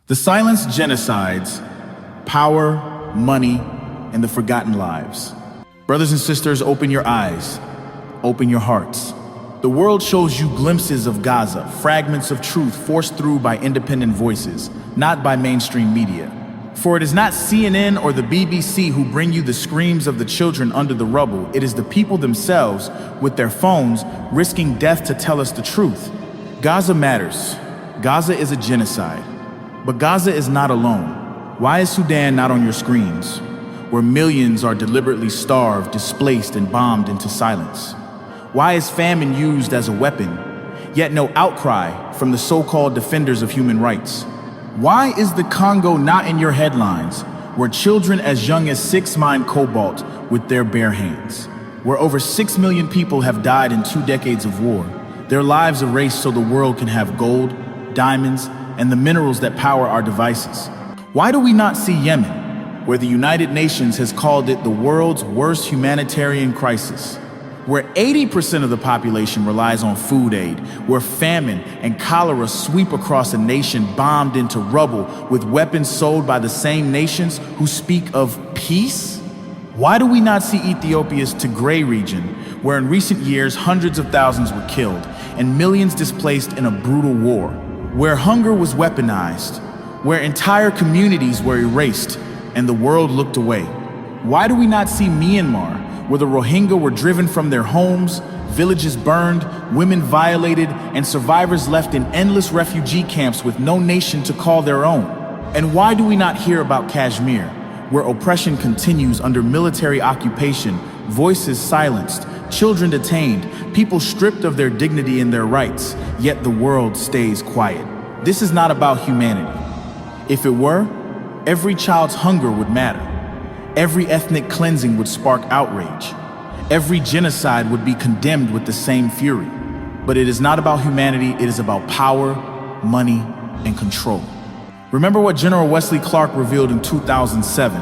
The silenced genocides, power, money, and the forgotten lives. Brothers and sisters, open your eyes, open your hearts. The world shows you glimpses of Gaza, fragments of truth forced through by independent voices, not by mainstream media. For it is not CNN or the BBC who bring you the screams of the children under the rubble. It is the people themselves, with their phones, risking death to tell us the truth. Gaza matters. Gaza is a genocide. But Gaza is not alone. Why is Sudan not on your screens, where millions are deliberately starved, displaced, and bombed into silence? Why is famine used as a weapon, yet no outcry from the so-called defenders of human rights? Why is the Congo not in your headlines, where children as young as 6 mine cobalt with their bare hands? Where over 6 million people have died in 2 decades of war, their lives erased so the world can have gold, diamonds, and the minerals that power our devices? Why do we not see Yemen, where the United Nations has called it the world's worst humanitarian crisis, where 80% of the population relies on food aid, where famine and cholera sweep across a nation bombed into rubble with weapons sold by the same nations who speak of peace? Why do we not see Ethiopia's Tigray region, where in recent years hundreds of thousands were killed and millions displaced in a brutal war, where hunger was weaponized, where entire communities were erased and the world looked away? Why do we not see Myanmar, where the Rohingya were driven from their homes, villages burned, women violated, and survivors left in endless refugee camps with no nation to call their own? And why do we not hear about Kashmir, where oppression continues under military occupation, voices silenced, children detained, people stripped of their dignity and their rights, yet the world stays quiet? This is not about humanity. If it were, every child's hunger would matter. Every ethnic cleansing would spark outrage. Every genocide would be condemned with the same fury. But it is not about humanity, it is about power, money, and control. Remember what General Wesley Clark revealed in 2007,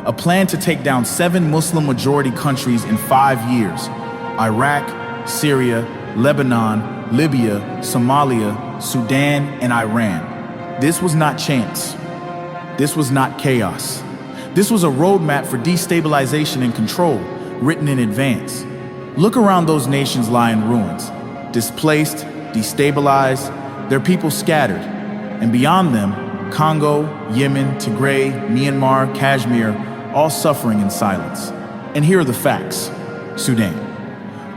a plan to take down 7 Muslim-majority countries in 5 years: Iraq, Syria, Lebanon, Libya, Somalia, Sudan, and Iran. This was not chance. This was not chaos. This was a roadmap for destabilization and control, written in advance. Look around, those nations lie in ruins, displaced, destabilized, their people scattered. And beyond them, Congo, Yemen, Tigray, Myanmar, Kashmir, all suffering in silence. And here are the facts. Sudan,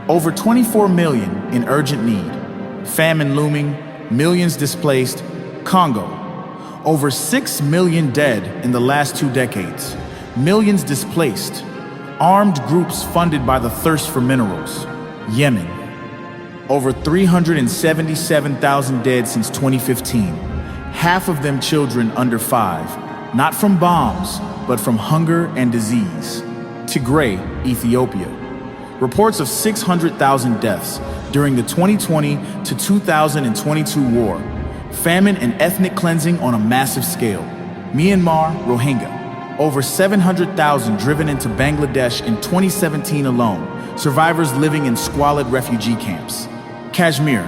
over 24 million in urgent need, famine looming, millions displaced. Congo, over 6 million dead in the last 2 decades, millions displaced, armed groups funded by the thirst for minerals. Yemen, over 377,000 dead since 2015, half of them children under 5, not from bombs, but from hunger and disease. Tigray, Ethiopia, reports of 600,000 deaths during the 2020 to 2022 war. Famine and ethnic cleansing on a massive scale. Myanmar, Rohingya, over 700,000 driven into Bangladesh in 2017 alone, survivors living in squalid refugee camps. Kashmir,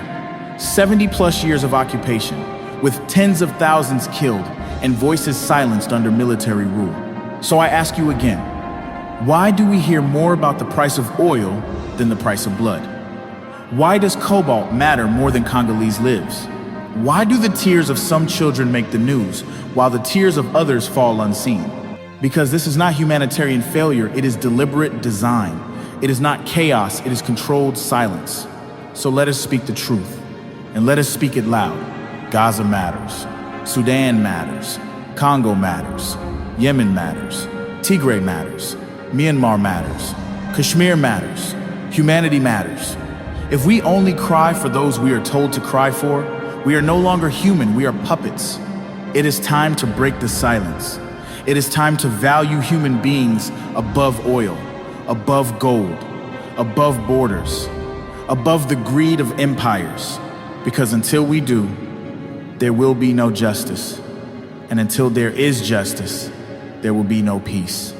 70+ years of occupation, with tens of thousands killed and voices silenced under military rule. So I ask you again, why do we hear more about the price of oil than the price of blood? Why does cobalt matter more than Congolese lives? Why do the tears of some children make the news while the tears of others fall unseen? Because this is not humanitarian failure, it is deliberate design. It is not chaos, it is controlled silence. So let us speak the truth, and let us speak it loud. Gaza matters. Sudan matters. Congo matters. Yemen matters. Tigray matters. Myanmar matters. Kashmir matters. Humanity matters. If we only cry for those we are told to cry for, we are no longer human, we are puppets. It is time to break the silence. It is time to value human beings above oil, above gold, above borders, above the greed of empires. Because until we do, there will be no justice. And until there is justice, there will be no peace.